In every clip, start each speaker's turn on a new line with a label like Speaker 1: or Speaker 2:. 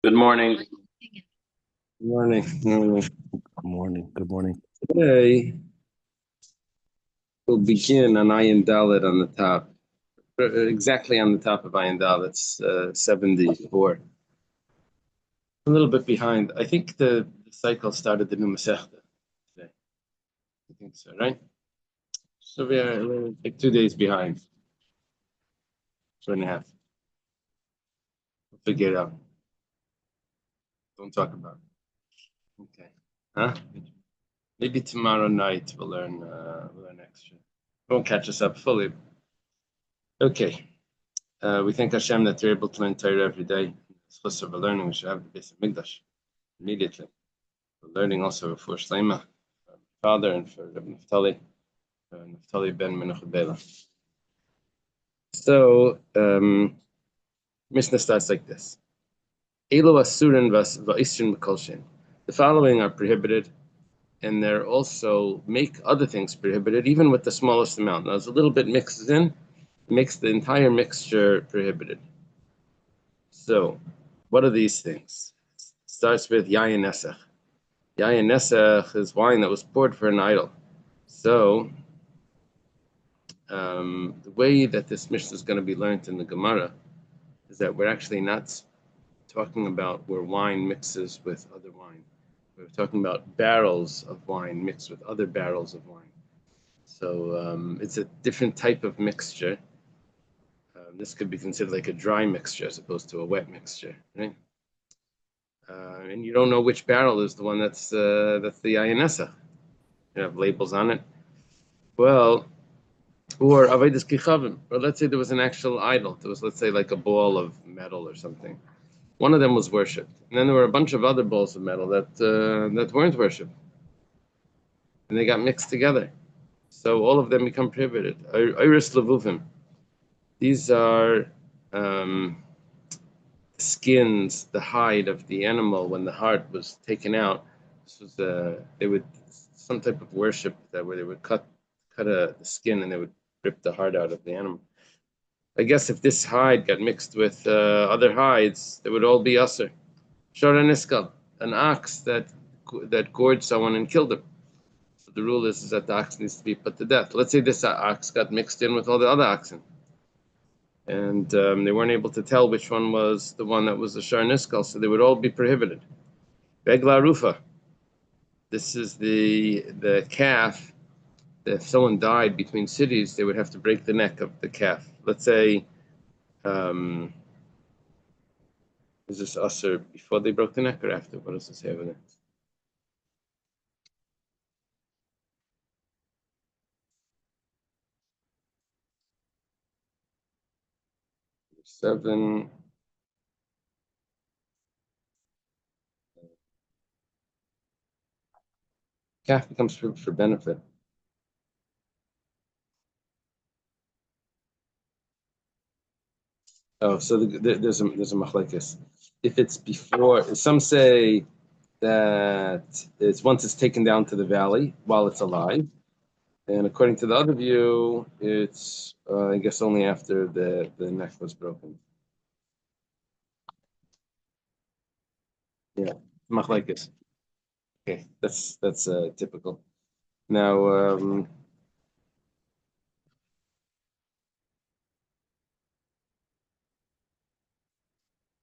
Speaker 1: Good morning.
Speaker 2: Morning. Morning.
Speaker 1: Morning. Good morning.
Speaker 2: Today we'll begin on Ayin Dalet on the top, exactly on the top of Ayin Dalet. It's 74. A little bit behind. I think the cycle started the new Masechta today. I think so, right? So we're like 2 days behind, 2.5. We'll figure it out. Don't talk about it. Okay. Huh? Maybe tomorrow night we'll learn extra. Won't catch us up fully. Okay. We thank Hashem that we're able to learn Torah every day. It's plus of a learning. We should have the base of Migdash immediately. We're learning also for Shleima, for father, and for Rabbi Naftali ben Menucha Bela. So, Mishnah starts like this: Elo asurin va'isrin b'kolshin. The following are prohibited, and they're also make other things prohibited, even with the smallest amount. Now, as a little bit mixes in, makes the entire mixture prohibited. So, what are these things? Starts with yayin nesach. Yayin nesach is wine that was poured for an idol. So, the way that this Mishnah is going to be learned in the Gemara is that we're actually not talking about where wine mixes with other wine. We're talking about barrels of wine mixed with other barrels of wine. So it's a different type of mixture. This could be considered like a dry mixture as opposed to a wet mixture, right? And you don't know which barrel is the one that's the Ayanesa. You have labels on it. Well, or Avodas Kichavim, or let's say there was an actual idol. There was, let's say, like a ball of metal or something. One of them was worshipped, and then there were a bunch of other balls of metal that weren't worshipped, and they got mixed together. So all of them become prohibited. Iris levuvim. These are skins, the hide of the animal when the heart was taken out. This was they would some type of worship that where they would cut the skin and they would rip the heart out of the animal. I guess if this hide got mixed with other hides, they would all be usher. Shara niskal, an ox that gorged someone and killed him. So the rule is that the ox needs to be put to death. Let's say this ox got mixed in with all the other oxen, and they weren't able to tell which one was the one that was the shara niskal, so they would all be prohibited. Begla rufa. This is the calf. If someone died between cities, they would have to break the neck of the calf. Let's say. Is this usher before they broke the neck or after? What does it say over there? Seven. Calf becomes for benefit. Oh, so there's a machlekes. If it's before, some say that it's once it's taken down to the valley while it's alive, and according to the other view, it's I guess only after the neck was broken. Yeah, machlekes. Okay, that's typical. Now,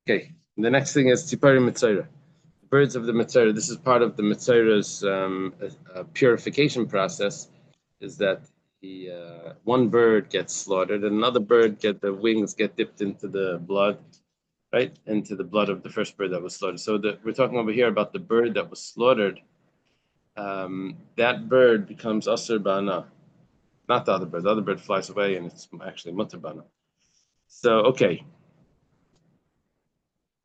Speaker 2: okay, the next thing is tzipari mitzayra. Birds of the mitzayra. This is part of the mitzayra's purification process. Is that one bird gets slaughtered, and another bird the wings get dipped into the blood, right, into the blood of the first bird that was slaughtered. So we're talking over here about the bird that was slaughtered. That bird becomes asur ba'ana, not the other bird. The other bird flies away, and it's actually mutar ba'ana. So okay,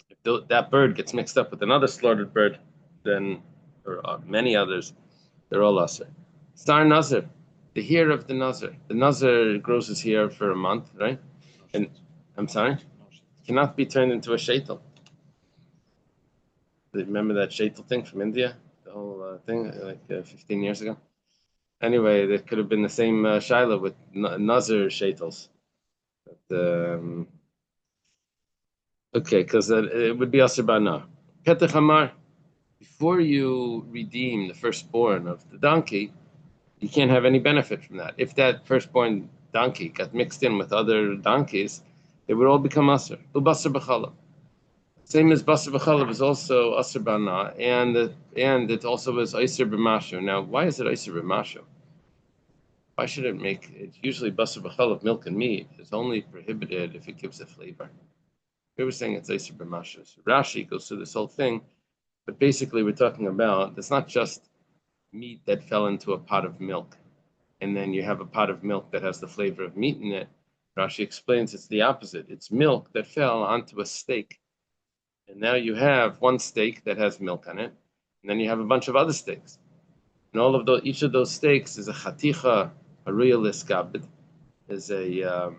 Speaker 2: if that bird gets mixed up with another slaughtered bird, then or many others, they're all asur. Star nazir, the hair of the nazir. The nazir grows his hair for a month, right? And I'm sorry, cannot be turned into a shaitel. Remember that shaitel thing from India, the whole thing, like 15 years ago. Anyway, there could have been the same shaila with nazir shaitels. But Okay, because it would be Asr Bana. Petach Hamar, before you redeem the firstborn of the donkey, you can't have any benefit from that. If that firstborn donkey got mixed in with other donkeys, they would all become Asr. Ubasr B'chalav. Same as Basar B'chalav is also Asr Bana, and it also is Isr B'mashu. Now, why is it Isr B'mashu? Why should it make it? Usually, Basar B'chalav, milk and meat, is only prohibited if it gives a flavor. We were saying it's Isr B'mashu. So Rashi goes through this whole thing, but basically, we're talking about it's not just meat that fell into a pot of milk, and then you have a pot of milk that has the flavor of meat in it. Rashi explains it's the opposite. It's milk that fell onto a steak. And now you have one steak that has milk on it, and then you have a bunch of other steaks. And each of those steaks is a chaticha, a real iskabed, is a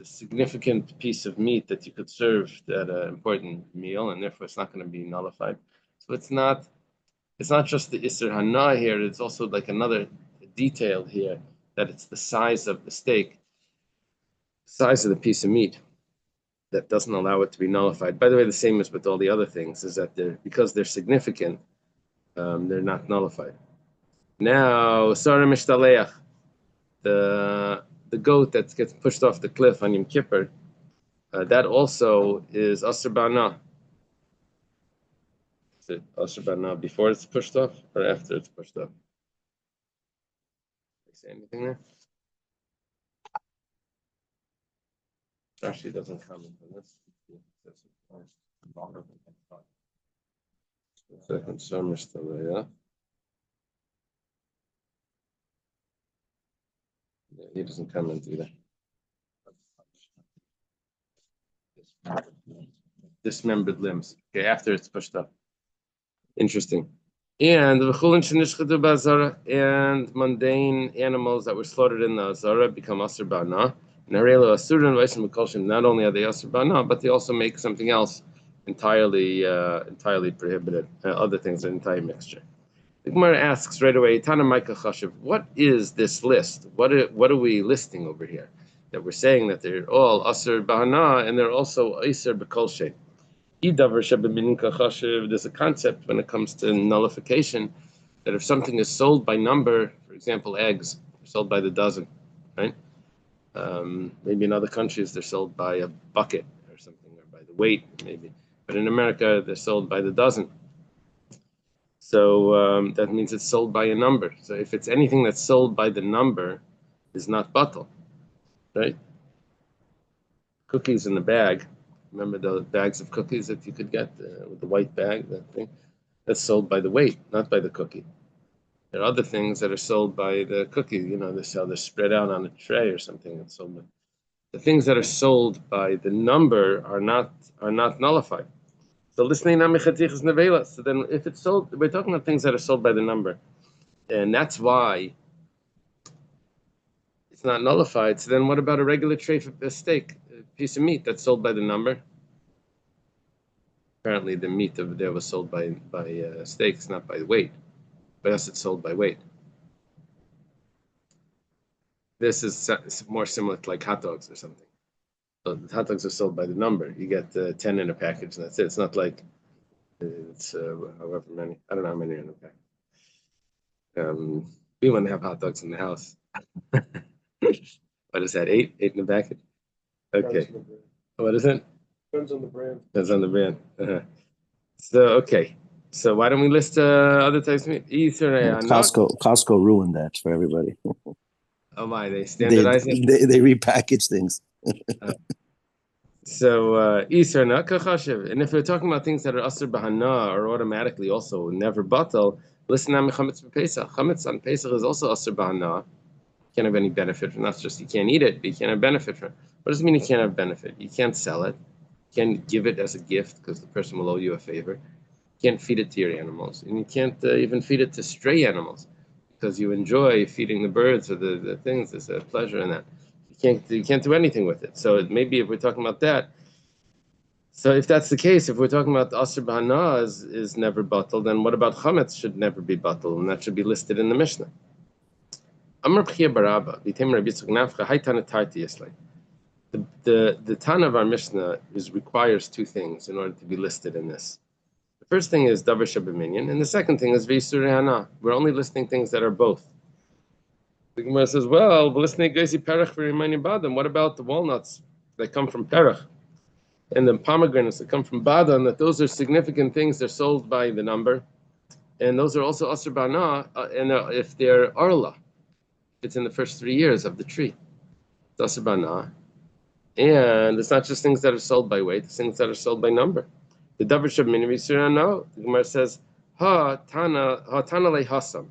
Speaker 2: significant piece of meat that you could serve at an important meal, and therefore it's not going to be nullified. So it's not just the Isser Hana here, it's also like another detail here, that it's the size of the steak, size of the piece of meat, that doesn't allow it to be nullified. By the way, the same as with all the other things, is that because they're significant, they're not nullified. Now, Zara Mishtaleach, the goat that gets pushed off the cliff on Yom Kippur, that also is Asr Bana. Is it Asr Bana before it's pushed off or after it's pushed off? Did I say anything there? Rashi doesn't comment on this. Second, Zara Mishtaleach. Yeah, he doesn't comment either. Dismembered limbs. Okay, after it's pushed up. Interesting. And and mundane animals that were slaughtered in the Zara become Asr Bana. Not only are they Asr Bana, but they also make something else entirely prohibited. Other things, an entire mixture. The Gemara asks right away, Tana Maika Chashiv, what is this list? What are we listing over here? That we're saying that they're all Asr Bahana and they're also Isr B'Kolshe. There's a concept when it comes to nullification that if something is sold by number, for example, eggs are sold by the dozen, right? Maybe in other countries they're sold by a bucket or something, or by the weight, maybe. But in America, they're sold by the dozen. So that means it's sold by a number. So if it's anything that's sold by the number, is not batal, right? Cookies in the bag. Remember the bags of cookies that you could get with the white bag, that thing? That's sold by the weight, not by the cookie. There are other things that are sold by the cookie. They're spread out on a tray or something. That's sold by. The things that are sold by the number are not nullified. So listening to mechatich nevela. So then, if it's sold, we're talking about things that are sold by the number, and that's why it's not nullified. So then, what about a regular tray for a steak, a piece of meat that's sold by the number? Apparently, the meat over there was sold by steaks, not by weight. But yes, it's sold by weight. This is more similar to like hot dogs or something. So the hot dogs are sold by the number. You get 10 in a package, and that's it. It's not like it's however many. I don't know how many are in a pack. We want to have hot dogs in the house. What is that? 8 in the package? Okay. What is it?
Speaker 1: Depends on the brand.
Speaker 2: Depends on the brand. So, okay. So why don't we list other types of meat?
Speaker 1: Costco ruined that for everybody.
Speaker 2: Oh my, they standardize it?
Speaker 1: They repackage things.
Speaker 2: So Isar Nakachashiv. And if we're talking about things that are Asr Bahana or automatically also never batal, listen to Chametz Pesach. Chametz on Pesach is also Asr Bahana. You can't have any benefit from it. Not just you can't eat it, but you can't have benefit from it. What does it mean you can't have benefit? You can't sell it. You can't give it as a gift because the person will owe you a favor. You can't feed it to your animals. And you can't even feed it to stray animals because you enjoy feeding the birds or the things. There's a pleasure in that. You can't do anything with it. So maybe if we're talking about that, so if that's the case, if we're talking about Asr B'Hana is never batal, then what about Chametz should never be batal, and that should be listed in the Mishnah. Amar B'chia Barabba, B'tem Rabbi Yitzchak Nafcha, Haytana Tarti Yislay. The Tana of our Mishnah requires two things in order to be listed in this. The first thing is Davar Shabaminyan, and the second thing is V'Yisuri Hana. We're only listing things that are both. The Gemara says, well, listening Gezi Perach v'Rimani Badam. What about the walnuts that come from Perach? And the pomegranates that come from Badam, that those are significant things. They're sold by the number. And those are also Asr Bana, and if they're Arla, it's in the first 3 years of the tree. It's Asr Bana. And it's not just things that are sold by weight, it's things that are sold by number. The Davar Shabaminyan v'Yisuri Hana, the Gemara says, Ha Tana le Hasam.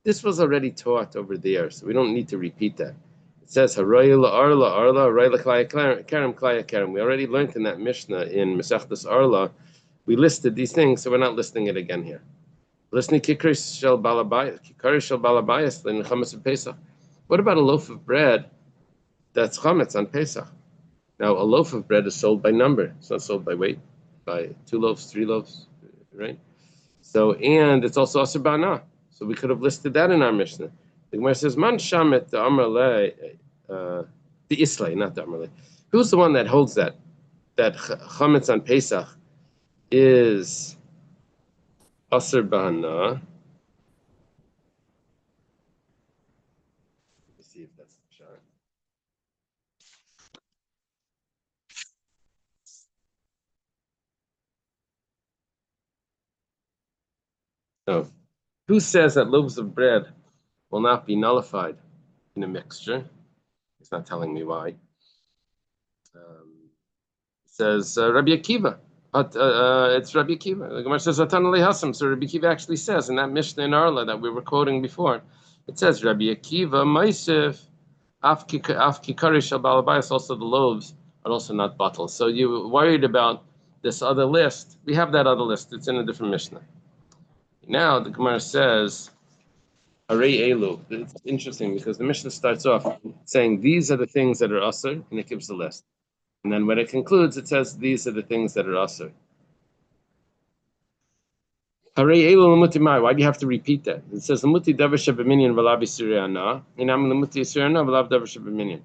Speaker 2: This was already taught over there, so we don't need to repeat that. It says, Haroy Arla, Haroy Klaya Kerem, Klaya Kerem. We already learned in that Mishnah in Maseches Arla, we listed these things, so we're not listing it again here. Listening Kikari Shel Balabayas, in Chametz of Pesach. What about a loaf of bread that's Chametz on Pesach? Now, a loaf of bread is sold by number. It's not sold by weight, by 2 loaves, 3 loaves, right? So, and it's also Asr Bana. So we could have listed that in our Mishnah. The Gemara says, Man shamet the Amrle, the Islay, not the Amrle. Who's the one that holds that Chametz on Pesach is Asr Bana? Let me see if that's the shot. No. Who says that loaves of bread will not be nullified in a mixture? It's not telling me why. It says Rabbi Akiva. It's Rabbi Akiva. The Gemara says Atan Hasam. So Rabbi Akiva actually says in that Mishnah in Arla that we were quoting before, it says Rabbi Akiva Maisif Afki Karish Balabayas. Also the loaves are also not bottled. So you worried about this other list? We have that other list. It's in a different Mishnah. Now the Gemara says, Arei Elu. It's interesting because the Mishnah starts off saying these are the things that are Asr, and it gives the list. And then when it concludes, it says these are the things that are Asr. Arei Elu Lamuti Mai. Why do you have to repeat that? It says Lamuti Davar Shabaminyan V'Lav Yisuri Hana, and I'm Lamuti Yisuri Hana V'Lav Davar Shabaminyan.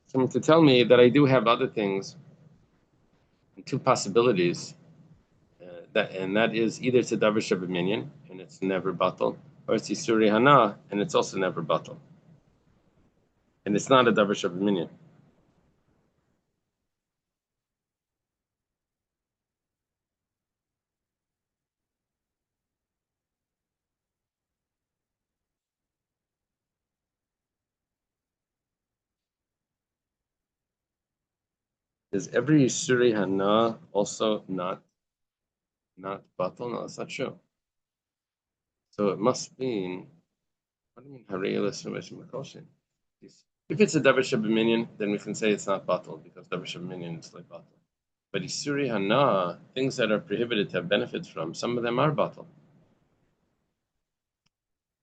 Speaker 2: Someone to tell me that I do have other things, two possibilities. That is either it's a Davar Shabaminyan, and it's never batal, or it's Yisuri Hana, and it's also never batal. And it's not a Davar Shabaminyan. Is every Yisuri Hana also not batal? No, that's not true. So it must mean, what do you mean Hareilus Makoshin? If it's a Davar Shabaminyan, then we can say it's not batal because Davar Shabaminyan is like batal. But Yisuri Hana, things that are prohibited to have benefits from, some of them are batal.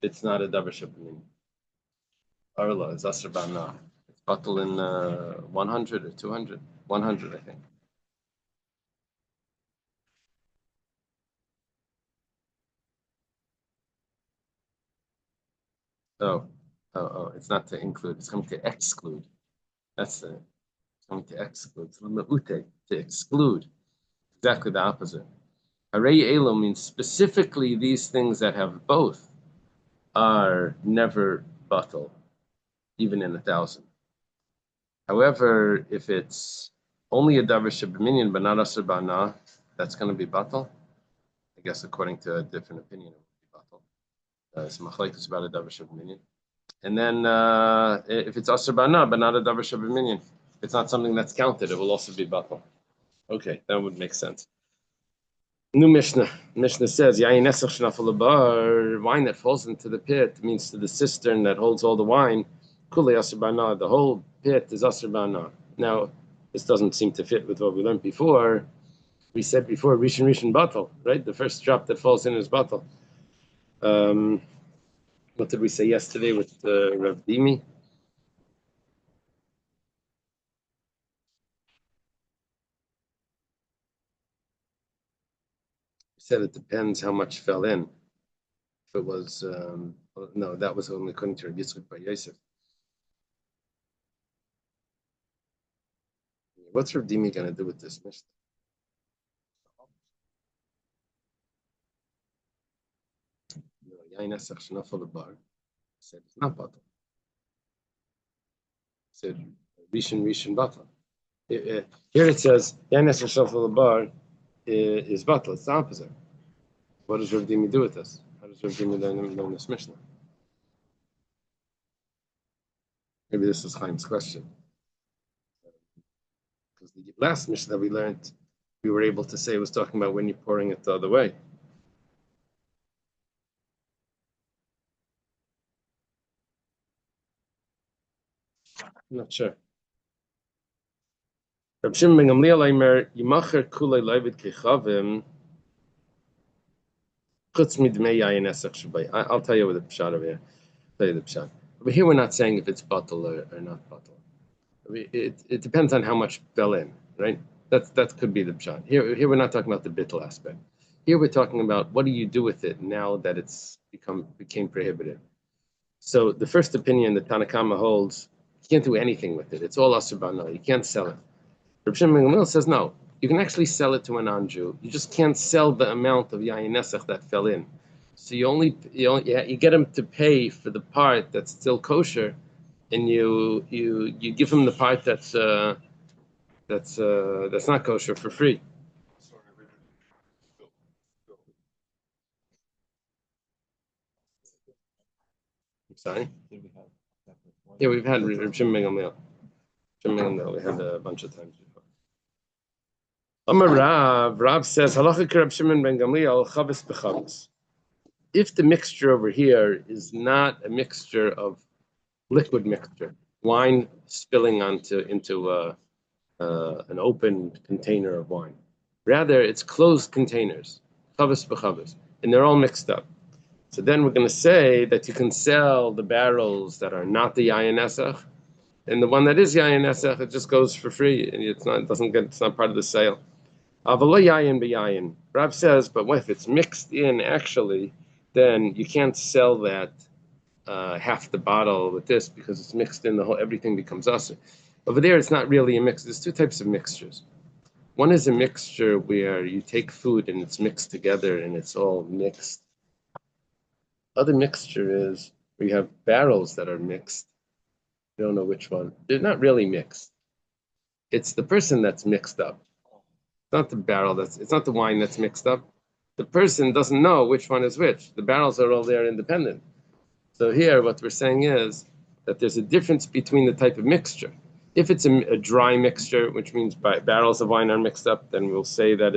Speaker 2: It's not a Davar Shabaminyan. Arla is Asr Bana. It's batal in 100 or 200. 100, I think. Oh, it's not to include, it's coming to exclude. That's the, it's coming to exclude. To exclude. Exactly the opposite. Harei Elo means specifically these things that have both are never batal, even in 1,000. However, if it's only a Davar Shabaminyan but not Asr Bana, that's going to be batal. I guess according to a different opinion, it would be batal. It's machlekes about a Davar Shabaminyan. And then if it's Asr Bana but not a Davar Shabaminyan, it's not something that's counted, it will also be batal. Okay, that would make sense. New Mishnah. Mishnah says, wine that falls into the pit means to the cistern that holds all the wine. The whole pit is Asr Bana. Now, this doesn't seem to fit with what we learned before. We said before, Rishon batal, right? The first drop that falls in is batal. What did we say yesterday with Rav Dimi? We said it depends how much fell in. If it was, no, that was only according to Rabbi Yitzchak Bar Yosef. What's Rav Dimi going to do with this Mishnah? Yain Esach Shenafal Lebar said it's not batal. Said Rishon batal. Here it says Yain Esach Shenafal Lebar is batal. It's the opposite. What does Rav Dimi do with this? How does Rav Dimi learn this Mishnah? Maybe this is Chaim's question. Because the last Mishnah that we learned, we were able to say was talking about when you're pouring it the other way. I'm not sure. Reb Shimon ben Gamliel Aimer Yimacher Kulei Levid Kechavim Chutz Midmei Yayin Esach Shabbai. I'll tell you what the pshat over here. Tell you the pshat. But here we're not saying if it's batal or not batal. I mean, it depends on how much fell in, right? That could be the pshat. Here we're not talking about the bittul aspect. Here we're talking about what do you do with it now that it's became prohibited. So the first opinion that Tanakama holds, you can't do anything with it. It's all asur b'hana. You can't sell it. Reb Shimon ben Gamliel says no. You can actually sell it to a non-Jew. You just can't sell the amount of yayin nesach that fell in. So you get him to pay for the part that's still kosher, and you give him the part that's not kosher for free. I'm sorry. Yeah, we've had Reb Shimon ben Gamliel. We had a bunch of times before. Amar Rav says, Halacha Reb Shimon ben Gamliel, chavis b'chavis. If the mixture over here is not a mixture of liquid mixture, wine spilling into an open container of wine, rather it's closed containers, chavis b'chavis, and they're all mixed up. So then we're going to say that you can sell the barrels that are not the yayin esach, and the one that is yayin esach, it just goes for free, and it's not part of the sale. Avalo yayin b'yayin. Rav says, but if it's mixed in actually, then you can't sell that half the bottle with this because it's mixed in. Everything becomes asur. Over there, it's not really a mix. There's two types of mixtures. One is a mixture where you take food and it's mixed together and it's all mixed. Other mixture is where you have barrels that are mixed. You don't know which one. They're not really mixed. It's the person that's mixed up. It's not the barrel it's not the wine that's mixed up. The person doesn't know which one is which. The barrels are all there independent. So here, what we're saying is that there's a difference between the type of mixture. If it's a dry mixture, which means barrels of wine are mixed up, then we'll say that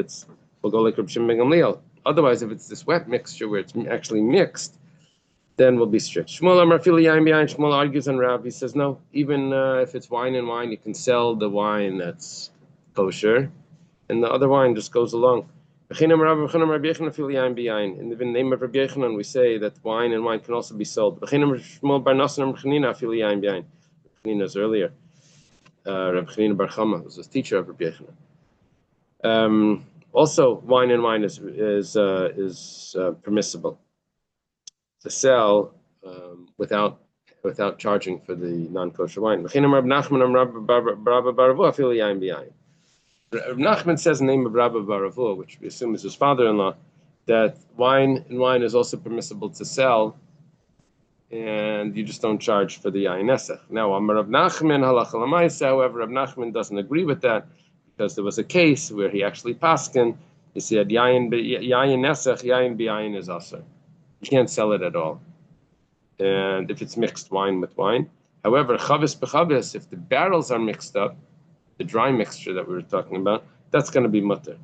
Speaker 2: we'll go like Reb Shimon ben Gamliel. Otherwise, if it's this wet mixture where it's actually mixed, then we'll be strict. Shmuel argues on Rav. He says, no, even if it's wine and wine, you can sell the wine that's kosher, and the other wine just goes along. In the name of Rabbi Yechanan, we say that wine and wine can also be sold. Chanina's earlier. Rabbi Chanina Bar Chama was a teacher of Rabbi Yechanan. Also, wine and wine is permissible to sell without charging for the non-kosher wine. Rav Nachman says in the name of Rabbi Baravua, which we assume is his father-in-law, that wine is also permissible to sell, and you just don't charge for the yayin esach. Now, Rav Nachman halacha l'maisa, however, Rav Nachman doesn't agree with that because there was a case where he actually paskin. He said yayin esach, yayin b'yayin is asur. You can't sell it at all, and if it's mixed wine with wine. However, chavis b'chavis, if the barrels are mixed up, the dry mixture that we were talking about, that's going to be mutter.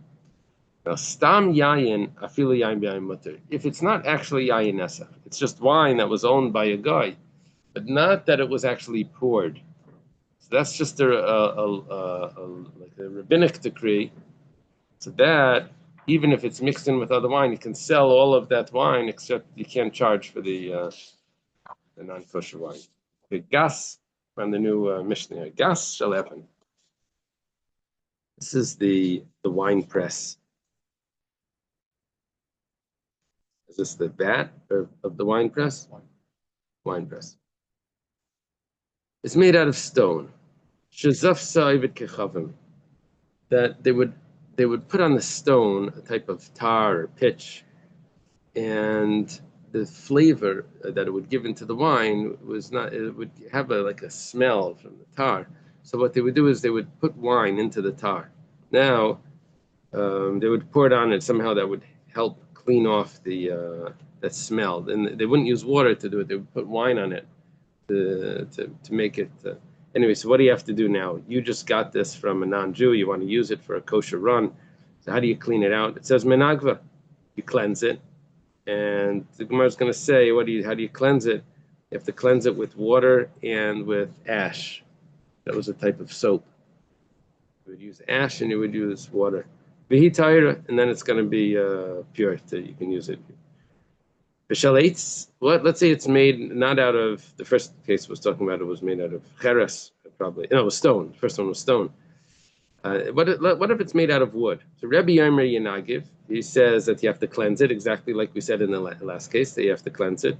Speaker 2: Now, stam yayin, afilu yayin b'yayin mutter. If it's not actually yayin esach, it's just wine that was owned by a guy, but not that it was actually poured. So that's just like a rabbinic decree. So that, even if it's mixed in with other wine, you can sell all of that wine, except you can't charge for the non-kosher wine. The gas from the new Mishnah, gas shall happen. This is the wine press. Is this the vat of the wine press? Wine press. It's made out of stone. Shezaf sa'ivet kechavim. that they would put on the stone a type of tar or pitch, and the flavor that it would give into the wine was not. It would have like a smell from the tar. So what they would do is they would put wine into the tar. Now they would pour it on it somehow that would help clean off the that smell. And they wouldn't use water to do it. They would put wine on it to make it. Anyway, so what do you have to do now? You just got this from a non-Jew. You want to use it for a kosher run. So how do you clean it out? It says menagva. You cleanse it. And the Gemara is going to say, how do you cleanse it? You have to cleanse it with water and with ash. That was a type of soap. You would use ash and you would use water. Vihitayra, and then it's going to be pure. You can use it. B'shalates, what? Let's say it's made not out of, the first case was talking about it was made out of cheres, probably. No, it was stone. The first one was stone. What if it's made out of wood? So Rabbi Yomer Yenagiv, he says that you have to cleanse it, exactly like we said in the last case, that you have to cleanse it,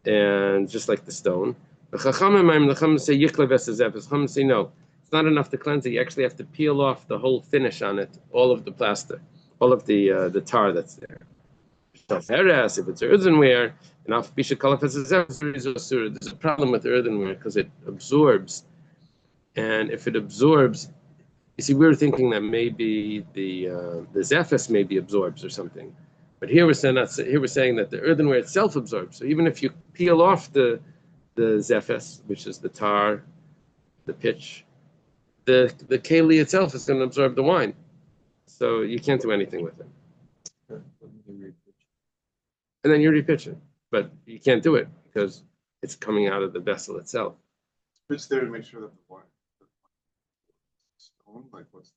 Speaker 2: and just like the stone. The Chachamim say Yiklev Esezef. Chachamim say no, it's not enough to cleanse it. You actually have to peel off the whole finish on it, all of the plaster, all of the tar that's there. If it's earthenware, and there's a problem with earthenware because it absorbs, and if it absorbs, you see, we were thinking that maybe the zephys maybe absorbs or something, but here we're saying that the earthenware itself absorbs. So even if you peel off the zephys, which is the tar, the pitch, the keli itself is going to absorb the wine, so you can't do anything with it. And then you repitch it, but you can't do it because it's coming out of the vessel itself.
Speaker 3: Pitch there to make sure that the wine stone, like what's?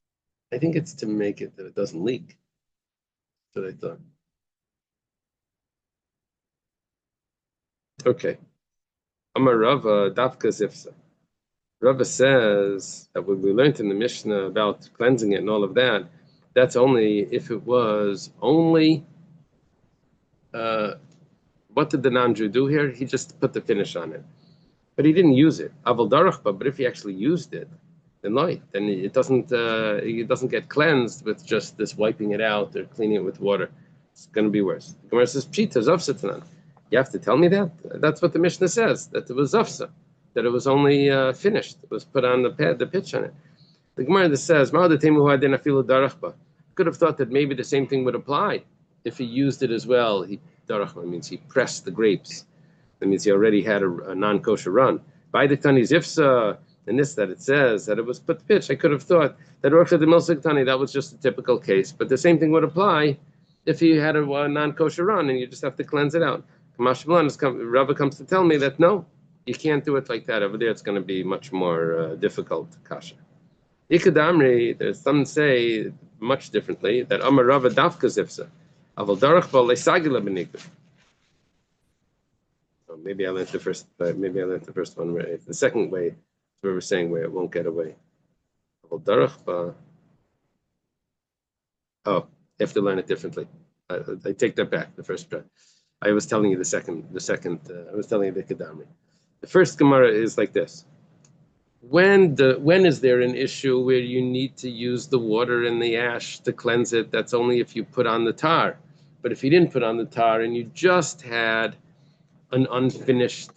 Speaker 2: I think it's to make it that it doesn't leak. So they thought. Okay. Amar Rava Dafka Zifsa. Rava says that what we learned in the Mishnah about cleansing it and all of that, that's only if it was only. What did the non-Jew do here? He just put the finish on it, but he didn't use it. Avodah, but if he actually used it, then it doesn't get cleansed with just this wiping it out or cleaning it with water. It's going to be worse. The Gemara says, "Pshita zafsatanan." You have to tell me that. That's what the Mishnah says. That it was zafsa, that it was only finished. It was put on the pitch on it. The Gemara says, could have thought that maybe the same thing would apply if he used it as well. Darachma means he pressed the grapes. That means he already had a non-kosher run. By the Tani Zifsa, and that it says that it was put pitch. I could have thought that Orcha de Milsik Tani, that was just a typical case. But the same thing would apply if he had a non-kosher run and you just have to cleanse it out. Rava comes to tell me that no, you can't do it like that. Over there it's going to be much more difficult. Kasha. Ikadamri, there's some say much differently, that Amar Rava Dafka Zifsa. Maybe I learned the first. Maybe I learned the first one right. The second way, where we're saying where it won't get away. Oh, you have to learn it differently. I take that back. The first. I was telling you the second. I was telling you the Kedamri. The first Gemara is like this. When is there an issue where you need to use the water and the ash to cleanse it? That's only if you put on the tar. But if you didn't put on the tar and you just had an unfinished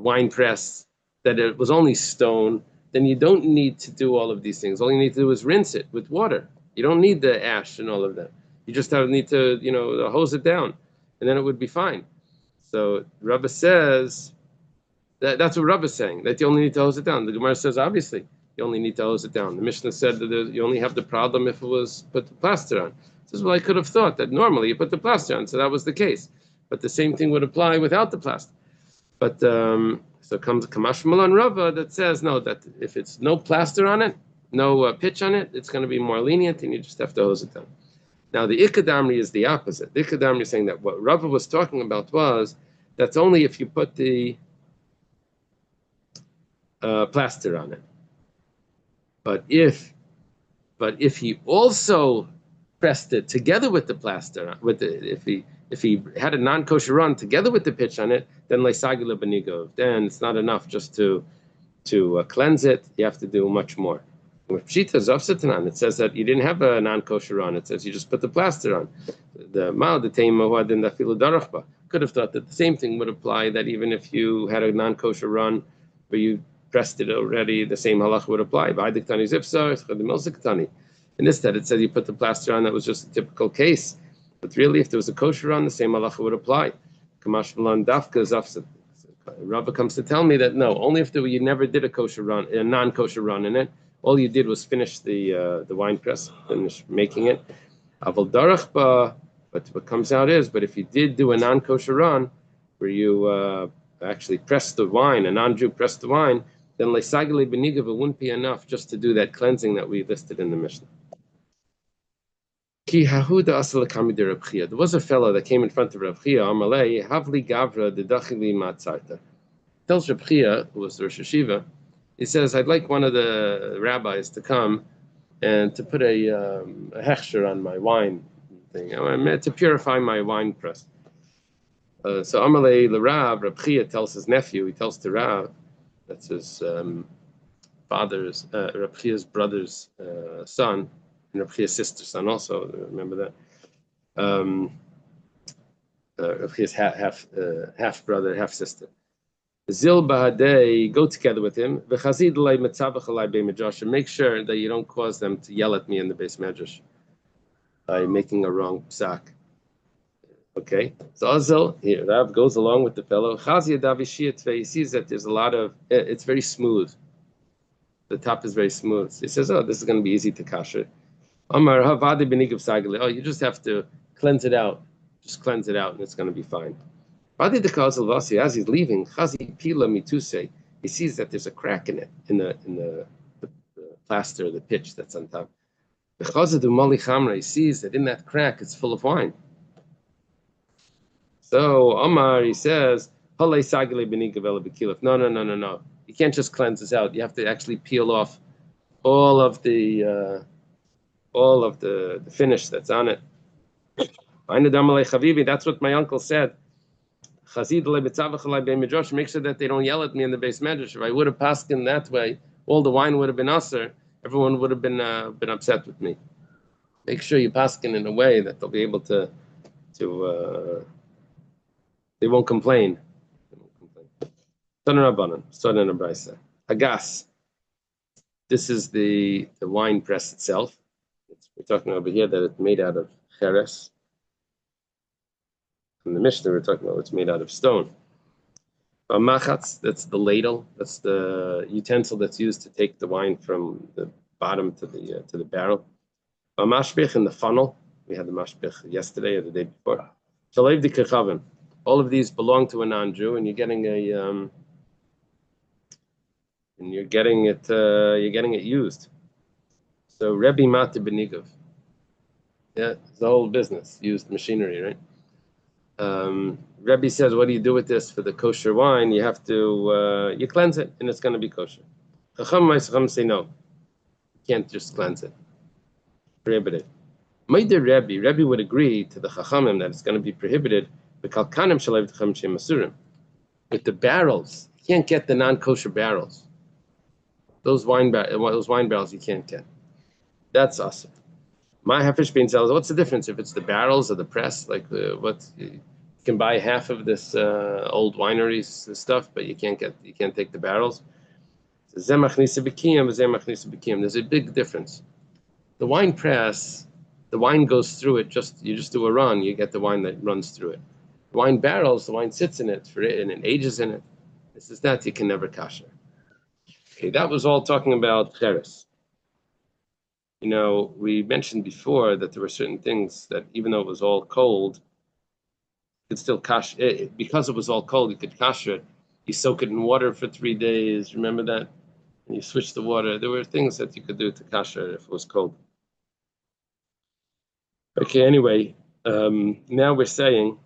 Speaker 2: wine press, that it was only stone, then you don't need to do all of these things. All you need to do is rinse it with water. You don't need the ash and all of that. You just need to, hose it down, and then it would be fine. So Rava says, that's what Rava is saying, that you only need to hose it down. The Gemara says, obviously, you only need to hose it down. The Mishnah said that you only have the problem if it was put the plaster on. Says, well, I could have thought that normally you put the plaster on, so that was the case. But the same thing would apply without the plaster. But so comes Kamash Malan Rava that says, no, that if it's no plaster on it, no pitch on it, it's going to be more lenient and you just have to hose it down. Now, the Ikadamri is the opposite. The Ikadamri is saying that what Rava was talking about was, that's only if you put the plaster on it. But if he also pressed it together with the plaster, if he had a non-kosher run together with the pitch on it, then leisagila benigov. Then it's not enough just to to cleanse it, you have to do much more. With Pshita Zofsatanan, it says that you didn't have a non-kosher on. It says you just put the plaster on. The Mal, the Teim Mawad, and the Filu Darachba could have thought that the same thing would apply, that even if you had a non-kosher run where you pressed it already, the same halach would apply. And instead, it said you put the plaster on. That was just a typical case. But really, if there was a kosher run, the same halacha would apply. Kamash Malan Dafka Zafsat. Rava comes to tell me that no, only if you never did a kosher run, a non-kosher run in it. All you did was finish the wine press, finish making it. Aval darachba, but what comes out is, but if you did do a non-kosher run, where you actually pressed the wine, a non-Jew pressed the wine, then leisagile benigav, it wouldn't be enough just to do that cleansing that we listed in the Mishnah. Ki hahuda asal kamid Reb Chia. There was a fellow that came in front of Reb Chia. Amalei havli gavra dedachili matzarta. Tells Reb Chia, who was the Rosh Hashiva, he says, I'd like one of the rabbis to come and to put a hechsher on my wine thing, to purify my wine press. So Amalei l'Rav, Reb Chia tells his nephew, he tells to Rav, that's his father's, Reb Chia's brother's son, and Reb Chia's sister's son also, remember that? Reb Chia's half brother, half sister. Zil Bahadei, go together with him. Make sure that you don't cause them to yell at me in the base medrash by making a wrong psak. Okay, so Azil, Rav goes along with the fellow. He sees that there's a lot of, it's very smooth. The top is very smooth. So he says, oh, this is going to be easy to kasher. Oh, you just have to cleanse it out. Just cleanse it out and it's going to be fine. As he's leaving, he sees that there's a crack in it, in the plaster, the pitch that's on top. He sees that in that crack it's full of wine. So Omar, he says, no. You can't just cleanse this out. You have to actually peel off all of the finish that's on it. That's what my uncle said. Make sure that they don't yell at me in the base medrash. If I would have passed in that way, all the wine would have been aser. Everyone would have been upset with me. Make sure you pass in a way that they'll be able to they won't complain. Agas. This is the wine press itself. We're talking over here that it's made out of cheres. In the Mishnah, we're talking about it's made out of stone. Machatz, that's the ladle. That's the utensil that's used to take the wine from the bottom to the barrel. Mashbich, in the funnel. We had the mashbich yesterday or the day before. Shalev di kechavim. All of these belong to a non-Jew, and you're getting it used. So Rebbe Mata Benigov. Yeah, it's the whole business. Used machinery, right? Rebbe says, what do you do with this for the kosher wine? You have to, you cleanse it, and it's going to be kosher. Chacham say no. You can't just cleanse it. Prohibited. Rebbe would agree to the Chachamim that it's going to be prohibited. With the barrels, you can't get the non-kosher barrels. Those wine barrels you can't get. That's awesome. My hafish bean cells. What's the difference if it's the barrels or the press? Like you can buy half of this old wineries stuff, but you can't take the barrels. There's a big difference. The wine press, the wine goes through it. You just do a run, you get the wine that runs through it. The wine barrels, the wine sits in it and it ages in it. This is that you can never kasher. Okay, that was all talking about cheres. You know, we mentioned before that there were certain things that even though it was all cold, you could still kasher. Because it was all cold, you could kasher it. You soak it in water for 3 days. Remember that? And you switch the water. There were things that you could do to kasher if it was cold. Okay, anyway, now we're saying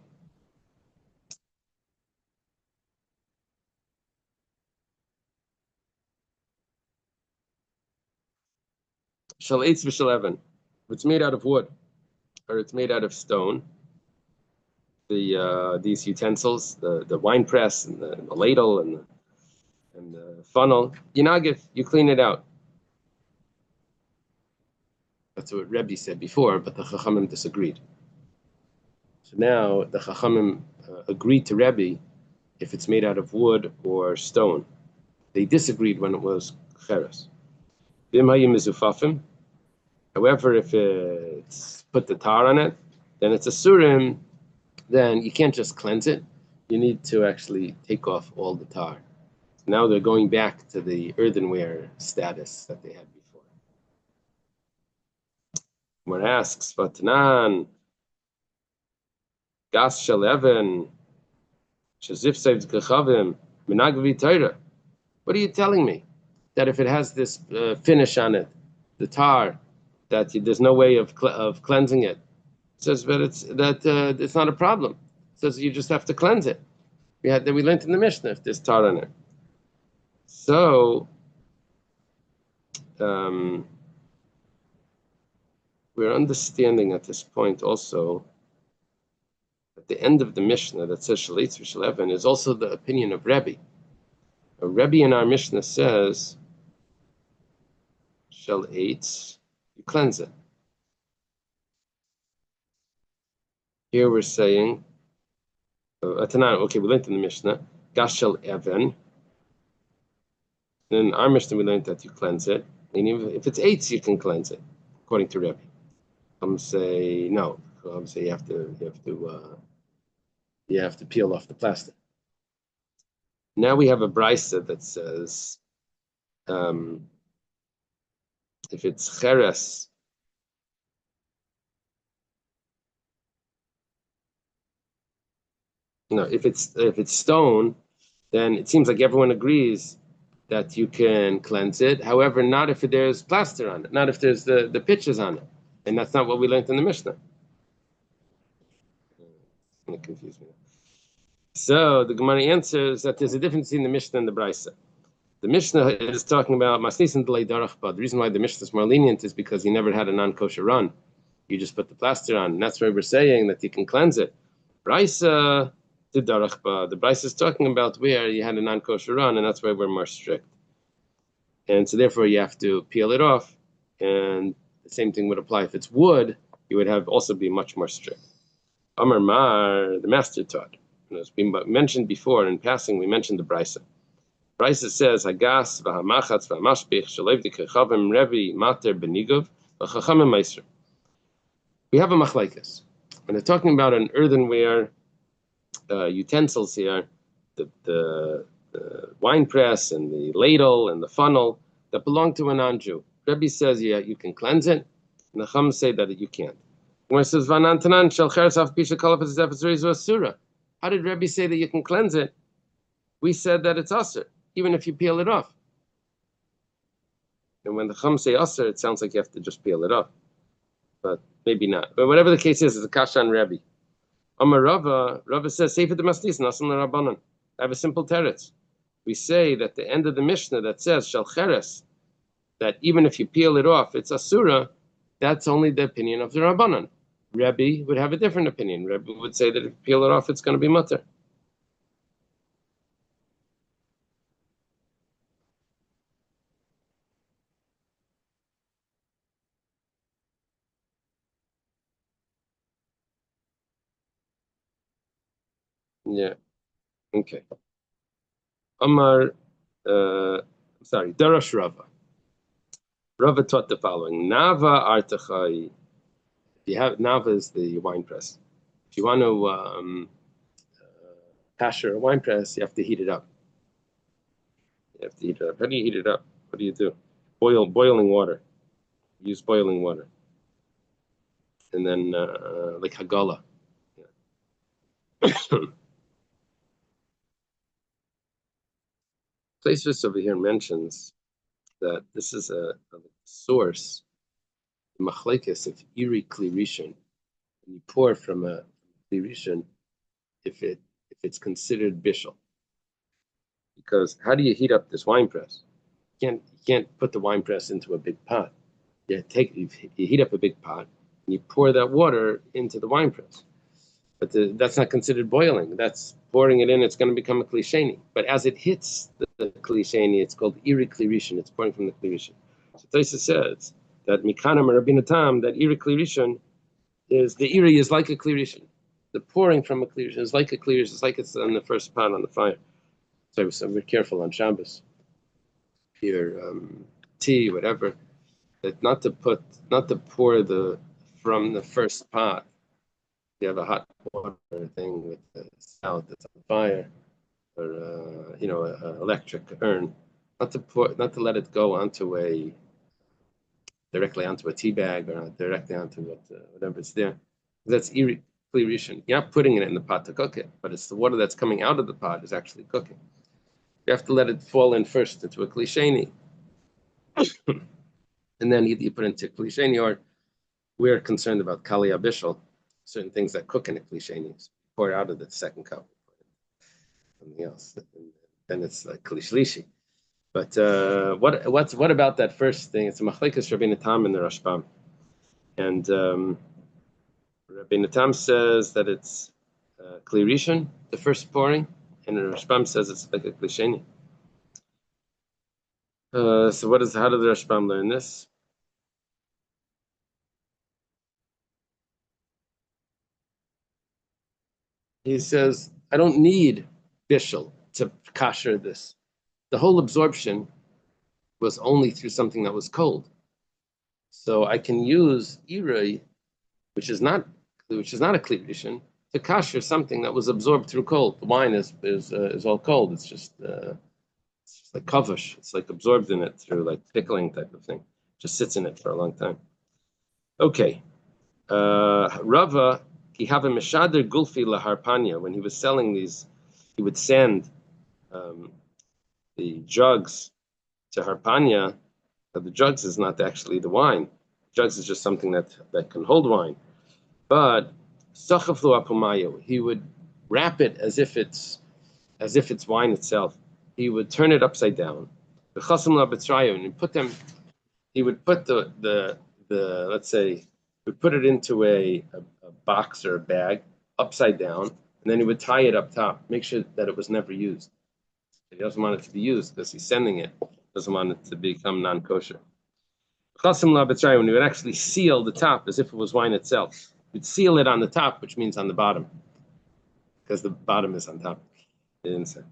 Speaker 2: shal eitz v'shal even. If it's made out of wood or it's made out of stone, these utensils, the wine press and the ladle and and the funnel, you clean it out. That's what Rebbe said before, but the Chachamim disagreed. So now the Chachamim agreed to Rebbe if it's made out of wood or stone. They disagreed when it was cheres. However, if it's put the tar on it, then it's a surim. Then you can't just cleanse it. You need to actually take off all the tar. So now they're going back to the earthenware status that they had before. One asks, Vatanan, Gas Shaleven, Shazif Saves Gechavim, Minagvi Torah. What are you telling me? That if it has this finish on it, the tar, that there's no way of cleansing it. It says that it's not a problem. It says you just have to cleanse it. We learned in the Mishnah if there's tar on it. So we're understanding at this point also at the end of the Mishnah that says Shalitz v'Shaleven is also the opinion of Rebbe. A Rebbe in our Mishnah says Shel Eitz, you cleanse it. Here we're saying, okay, we learned in the Mishnah, Gas Shel Even. In our Mishnah, we learned that you cleanse it. And if it's Eitz, you can cleanse it, according to Rebbe. Some say no. Some say you have to peel off the plastic. Now we have a brisa that says, if it's cheres, if it's stone, then it seems like everyone agrees that you can cleanse it. However, not if there's plaster on it, not if there's the pitches on it, and that's not what we learned in the Mishnah. It's going to confuse me. So the Gemara answers that there's a difference between the Mishnah and the Brisa. The Mishnah is talking about Masnis and Delay Darachba. The reason why the Mishnah is more lenient is because he never had a non-kosher run. You just put the plaster on, and that's why we're saying that you can cleanse it. Brisa to Darachba. The Brisa is talking about where you had a non-kosher run, and that's why we're more strict. And so therefore you have to peel it off, and the same thing would apply if it's wood. You would have also be much more strict. Amar Mar, the master taught. As we mentioned before in passing, we mentioned the Brisa. Brisa says, Hagas v'hamachatz v'hamashpich shalev dikechavim revi mater benigov v'chachamim meiser. We have a machlekes. When they're talking about an earthenware utensils here, the wine press and the ladle and the funnel that belong to a non-Jew. Rebbe says, yeah, you can cleanse it, and the Chum say that you can't. When it says, Vanantanan shel cheres af pisha kalaf zefetz asura. How did Rebbe say that you can cleanse it? We said that it's asur, even if you peel it off. And when the Chum say asur, it sounds like you have to just peel it off. But maybe not. But whatever the case is, it's a kasha on Rebbe. Amar Rava says, Sefer de Masnis, Nasan Rabbanan. I have a simple teretz. We say that the end of the Mishnah that says, Shal Cheres, that even if you peel it off, it's asura, that's only the opinion of the Rabbanan. Rebbe would have a different opinion. Rebbe would say that if you peel it off, it's going to be mutter. Yeah. Okay. Amar, Darash Rava. Rava taught the following: Nava artachai. Nava is the wine press. If you want to pasture a wine press, you have to heat it up. You have to heat it up. How do you heat it up? What do you do? Boiling water. Use boiling water. And then like Hagala. Yeah. Places over here mentions that this is a source, machlekes of iri kli rishon. You pour from a kli rishon if it's considered bishul. Because how do you heat up this wine press? You can't put the wine press into a big pot. You heat up a big pot and you pour that water into the wine press. but that's not considered boiling. That's pouring it in. It's going to become a klisheni. But as it hits the klisheni, it's called iri klirishin. It's pouring from the klirishin. So Taisa says that mikanam Rabbeinu Tam, that iri klirishin is the iri is like a klirishin. The pouring from a klirishin is like a klirishin. It's like it's on the first pot on the fire. So we're careful on Shabbos. Here, tea, whatever. That not to pour from the first pot. You have a hot water thing with the spout that's on fire, or an electric urn. Not to let it go directly onto a tea bag or directly onto whatever's there. That's clear rishon. You're not putting it in the pot to cook it, but it's the water that's coming out of the pot is actually cooking. You have to let it fall in first into a klisheni, and then either you put it into klisheni, or we're concerned about kali abishal, certain things that cook in a klisheni. Pour it out of the second cup, something else, and then it's like klishlishi. But what about that first thing? It's a machlekes Rabbeinu Tam and the Rashbam, and Rabbeinu Tam says that it's kli rishon, the first pouring, and the Rashbam says it's like a klisheni. So how did the Rashbam learn this? He says, I don't need bishul to kasher this. The whole absorption was only through something that was cold. So I can use irei, which is not a kli rishon, to kasher something that was absorbed through cold. The wine is all cold. It's just like kavush. It's like absorbed in it through like pickling type of thing. Just sits in it for a long time. Okay. Rava, he have a meshader gulfi laharpanya. When he was selling these, he would send the jugs to harpanya. But the jugs is not actually the wine. Jugs is just something that can hold wine. But sachaflu apumayo, he would wrap it as if it's wine itself. He would turn it upside down. And he would put the let's say, would put it into a box or a bag upside down, and then he would tie it up top, make sure that it was never used. He doesn't want it to be used because he's sending it. Doesn't want it to become non-kosher. When he would actually seal the top as if it was wine itself. He'd seal it on the top, which means on the bottom, because the bottom is on top, the inside.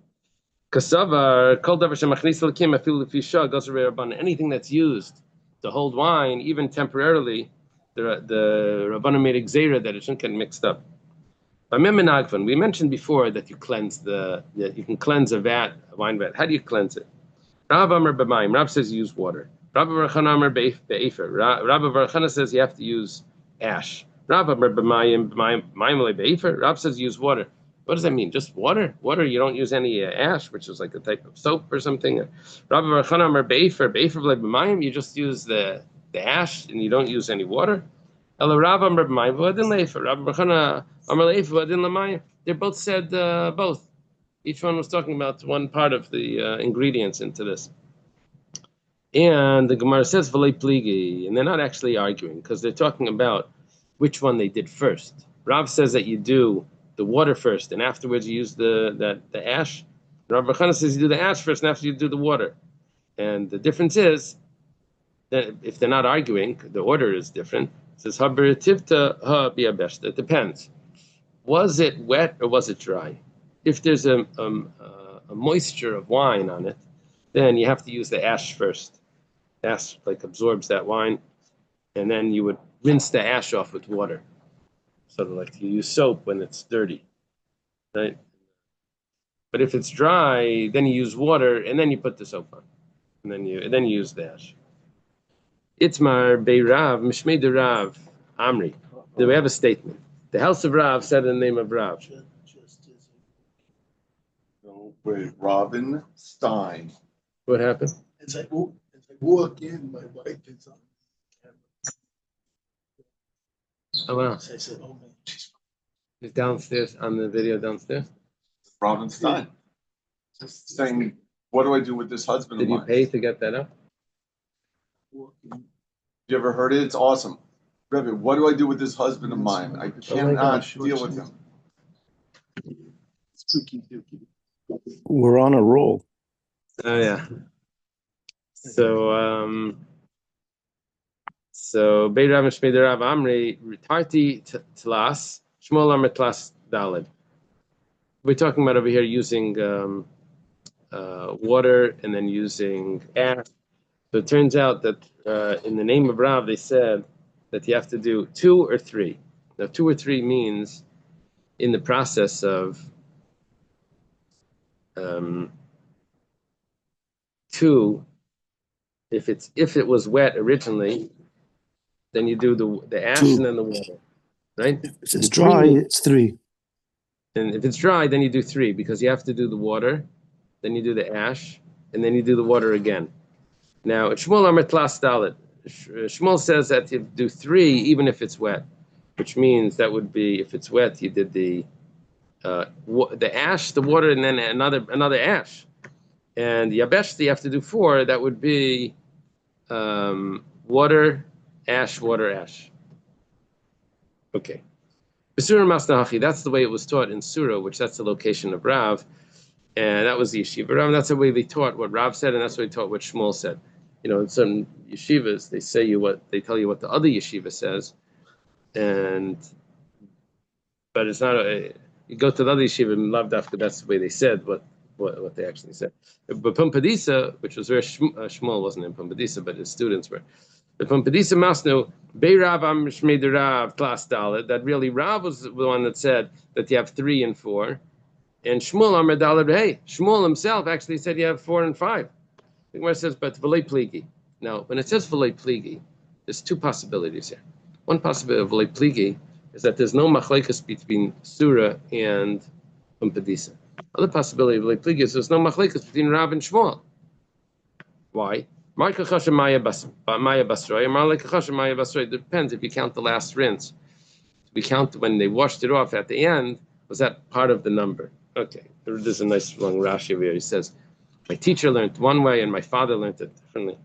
Speaker 2: Anything that's used to hold wine, even temporarily, the Rabbanan made a gzeira that it shouldn't get mixed up. We mentioned before that you can cleanse a wine vat. How do you cleanse it? Rav says use water. Rabbi Barachana says you have to use ash. Rav says use water. What does that mean? Just water? Water, you don't use any ash, which is like a type of soap or something. Rabbi Barachana, you just use the ash and you don't use any water. They both said both. Each one was talking about one part of the ingredients into this. And the Gemara says v'lei pligi, and they're not actually arguing because they're talking about which one they did first. Rav says that you do the water first, and afterwards you use the ash. Rav Bechana says you do the ash first, and after you do the water. And the difference is that if they're not arguing, the order is different. It says haberitivta ha biabeshta. It depends. Was it wet or was it dry? If there's a moisture of wine on it, then you have to use the ash first. Ash like absorbs that wine, and then you would rinse the ash off with water. Sort of like you use soap when it's dirty, right? But if it's dry, then you use water, and then you put the soap on, and then you use the ash. Itmar Beirav Mishmei de Rav Amri. Do we have a statement? The house of Rav said in the name of Rav.
Speaker 3: With Robin Stein.
Speaker 2: What happened?
Speaker 4: As I walk in, my wife is on camera.
Speaker 2: Oh wow!
Speaker 4: So I said, "Oh man, she's
Speaker 2: He's downstairs on the video downstairs.
Speaker 3: Robin Stein. Saying, what do I do with this husband
Speaker 2: Did
Speaker 3: of
Speaker 2: you
Speaker 3: mine?
Speaker 2: pay to get that up?
Speaker 4: walking."
Speaker 3: You ever heard it? It's awesome. Rebbe, what do I do with this husband of mine? I cannot deal with him.
Speaker 4: Spooky, dooky.
Speaker 1: We're on a roll.
Speaker 2: Oh yeah. So Beirav and Shmei Rav Amri Tarti Tlas Shmuel Amr Tlas Dalid. We're talking about over here using water and then using ash. So it turns out that in the name of Rav they said that you have to do 2 or 3. Now 2 or 3 means in the process of 2. If it was wet originally, then you do the ash
Speaker 1: 2.
Speaker 2: and then the water, right?
Speaker 1: If it's dry, it's 3.
Speaker 2: And if it's dry, then you do 3 because you have to do the water, then you do the ash, and then you do the water again. Now, Shmuel Amr Tlas Dalet. Shmuel says that you do 3 even if it's wet, which means that would be if it's wet, you did the ash, the water, and then another ash. And Yabeshti, you have to do 4. That would be water, ash, water, ash. Okay. Surah Masnahachi, that's the way it was taught in Surah, which that's the location of Rav, and that was the yeshiva Rav, and that's the way they taught what Rav said, and that's the way they taught what Shmuel said. You know, in some yeshivas, they tell you what the other yeshiva says, but it's not you go to the other yeshiva and Lavdafka, that's the way they said what they actually said. But Pumpadisa, which was where Shmuel wasn't in Pumpadisa, but his students were. The Pumpadisa Masnu, Beirav Am Shmei Rav Tlas Dalet, that really Rav was the one that said that you have 3 and 4. And Shmuel Amr Dalet, hey, Shmuel himself actually said you have 4 and 5. The Gemara says, but V'lei Pligi. Now, when it says V'lei Pligi, there's 2 possibilities here. One possibility of V'lei Pligi is that there's no machlekes between Surah and Pumpadisa. Other possibility of V'lei Pligi is there's no machlekes between Rav and Shmuel. Why? Depends if you count the last rinse. We count when they washed it off at the end. Was that part of the number? Okay, there's a nice long Rashi over here. He says, my teacher learned one way and my father learned it differently.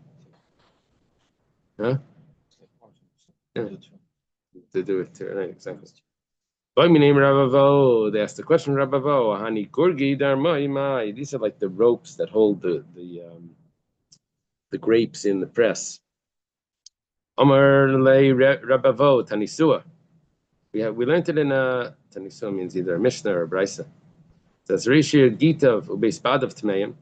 Speaker 2: Huh? Yeah. To do it too, right? Exactly. They asked the question, Rabavo, Hani Gurgi Darmai. These are like the ropes that hold the grapes in the press. Amar le Rabavo Tanisua. We learned it in a Tanisua means either a Mishnah or a Brisa. It says Rishir Gitav Ubeispadav Tmeim.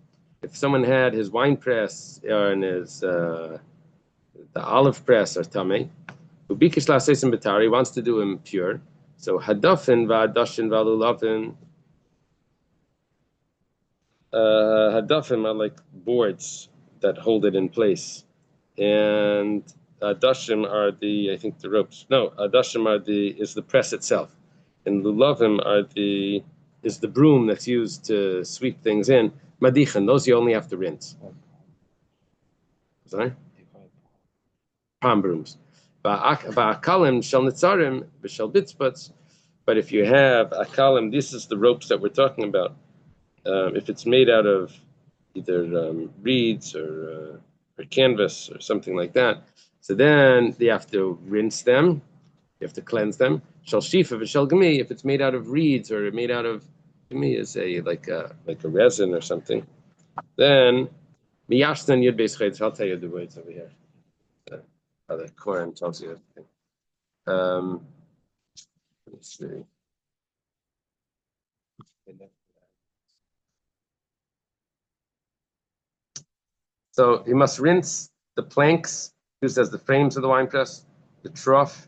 Speaker 2: If someone had his wine press or in his the olive press or Tamei, Ubikish Laseisim Batari wants to do him pure. So Hadafin Va'adashin Valulavin. Hadafin are like boards that hold it in place, and Adashim are I think the ropes. No, Adashim is the press itself, and Lulavim is the broom that's used to sweep things in. Madichan, those you only have to rinse. Sorry? Palm brooms. Ba'akalim shel nitzarim b'shel bitzputz. But if you have akalim, this is the ropes that we're talking about. If it's made out of either reeds or canvas or something like that, so then you have to rinse them, you have to cleanse them. Shel shifa v'shel gemi, if it's made out of reeds or made out of gemi is like a resin or something, then miyashtan yud beis chayitz. I'll tell you the words over here. The Koran tells you everything. Let's see. So you must rinse the planks used as the frames of the wine press, the trough,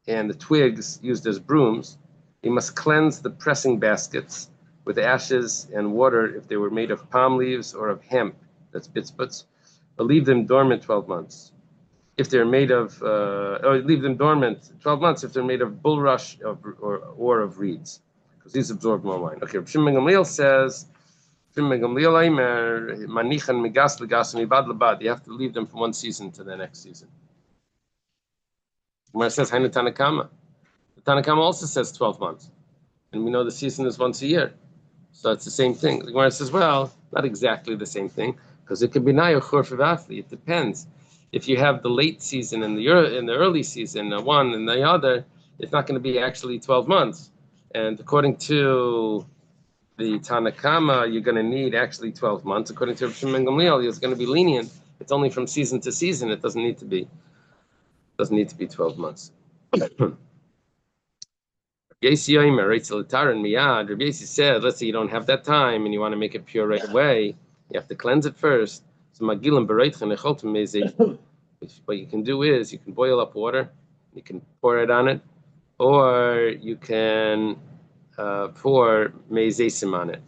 Speaker 2: and the twigs used as brooms. You must cleanse the pressing baskets with ashes and water if they were made of palm leaves or of hemp, that's bitzputz, or leave them dormant 12 months. If they're made of, or leave them dormant 12 months if they're made of bulrush or of reeds, because these absorb more wine. Okay, Shimon Gamliel says, you have to leave them from one season to the next season. Gemara says, Hainu Tanakama. The Tanakama also says 12 months. And we know the season is once a year. So it's the same thing. The Gemara says, well, not exactly the same thing, because it could be Nayo Chorfavafli. It depends. If you have the late season and the early season, one and the other, it's not going to be actually 12 months. And according to the Tanakama, you're going to need actually 12 months. According to Rav Shimon Gamliel, it's going to be lenient. It's only from season to season. It doesn't need to be 12 months. Yesi said, let's say you don't have that time and you want to make it pure right away, you have to cleanse it first. So what you can do is you can boil up water, you can pour it on it, or you can pour meizesim on it.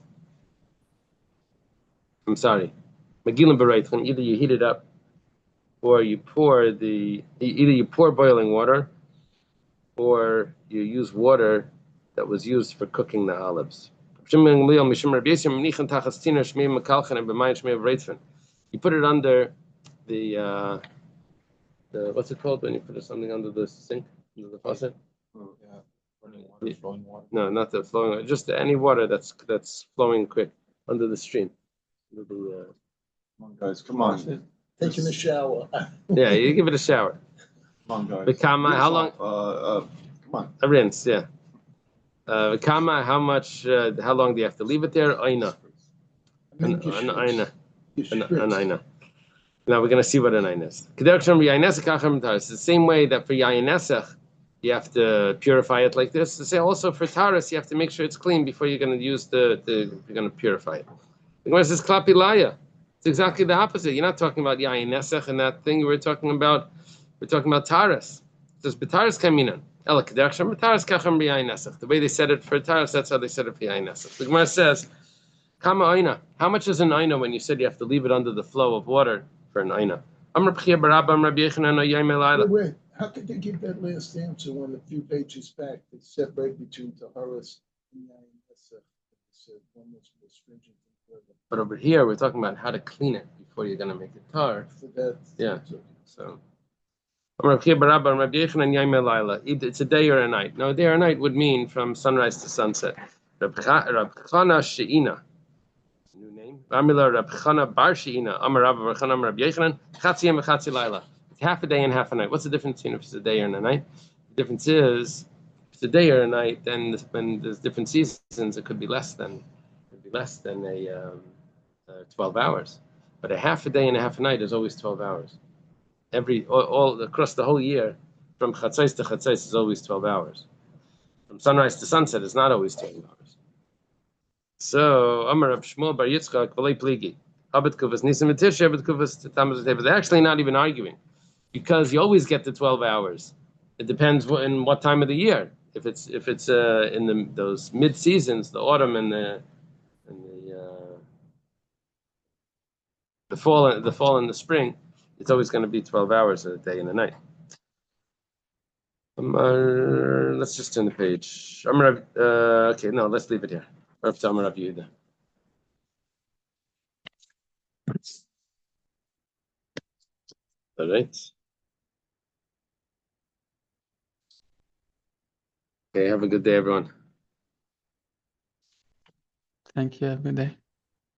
Speaker 2: I'm sorry, magilim bereitchen. Either you heat it up, or you pour boiling water, or you use water that was used for cooking the olives. You put it under the what's it called when you put something under the sink, under the faucet?
Speaker 3: Oh, yeah. Running water, flowing water.
Speaker 2: No, not the flowing water, just any water that's flowing quick under the stream. Under the,
Speaker 3: Come on, guys, come on.
Speaker 4: Taking a shower.
Speaker 2: yeah, you give it a shower.
Speaker 3: Come on, guys.
Speaker 2: Vikama, how long?
Speaker 3: Come on.
Speaker 2: A rinse, yeah. Vikama, how long do you have to leave it there? Aina. An aina. An aina. Now we're going to see what an aina is. It's the same way that for yayin nesach, you have to purify it like this. To say also for taras, you have to make sure it's clean before you're going to use you're going to purify it. The Gemara says klapilaya. It's exactly the opposite. You're not talking about yayin nesach and that thing. We're talking about taras. It says b'taras kaminan. Ela kedacham b'taras kacham b'yayin nesach. The way they said it for taras, that's how they said it for yayin nesach. The Gemara says, kama aina. How much is an aina when you said you have to leave it under the flow of water for an aina?
Speaker 4: Wait, how could they give that last answer when a few pages back they separate between Taharas and Yain Nesach? They said one was more stringent than the other.
Speaker 2: But over here, we're talking about how to clean it before you're going to make it tar.
Speaker 4: For that,
Speaker 2: Yeah. So, it's a day or a night. No, a day or a night would mean from sunrise to sunset. Rab Chana She'ina. New name. Amila Rab Chana Bar She'ina. Amar Rab Chana Rab Yechanan. Chatziyam v'chatzi laila. It's half a day and half a night. What's the difference between if it's a day and a night? The difference is, if it's a day or a night, then when there's different seasons, it could be less than a 12 hours. But a half a day and a half a night is always 12 hours. All across the whole year, from chatzais to chatzais is always 12 hours. From sunrise to sunset is not always 12 hours. So, Amar Rab Shmuel Bar Yitzchak v'lei pligi. Abed kuvas nisim v'tish, abed kuvas tammuz v'teva. They're actually not even arguing, because you always get the 12 hours. It depends in what time of the year. If it's in those mid seasons, the autumn and the fall and the spring, it's always going to be 12 hours a day and a night. Let's just turn the page. Okay, no, let's leave it here. Rav Tamar Rav Yehuda. All right. Okay, have a good day, everyone.
Speaker 5: Thank you. Have a good day.